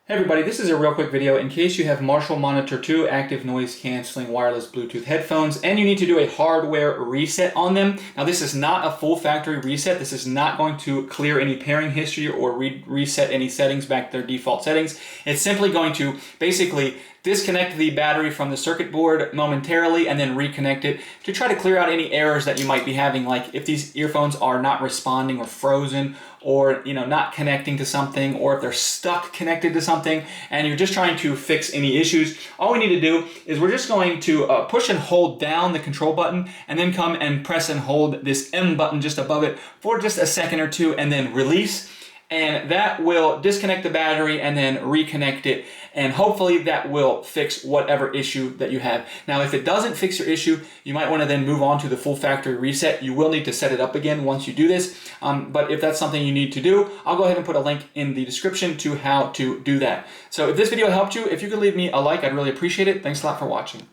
Hey everybody, this is a real quick video in case you have Marshall Monitor 2 active noise canceling wireless Bluetooth headphones and you need to do a hardware reset on them. Now this is not a full factory reset. This is not going to clear any pairing history or reset any settings back to their default settings. It's simply going to basically disconnect the battery from the circuit board momentarily and then reconnect it to try to clear out any errors that you might be having, like if these earphones are not responding or frozen, or not connecting to something, or if they're stuck connected to something and you're just trying to fix any issues. All we need to do is we're just going to push and hold down the control button and then come and press and hold this M button just above it for just a second or two and then release. And that will disconnect the battery and then reconnect it, and hopefully that will fix whatever issue that you have. Now if it doesn't fix your issue, you might want to then move on to the full factory reset. You will need to set it up again once you do this, but if that's something you need to do, I'll go ahead and put a link in the description to how to do that. So if this video helped you, if you could leave me a like, I'd really appreciate it. Thanks a lot for watching.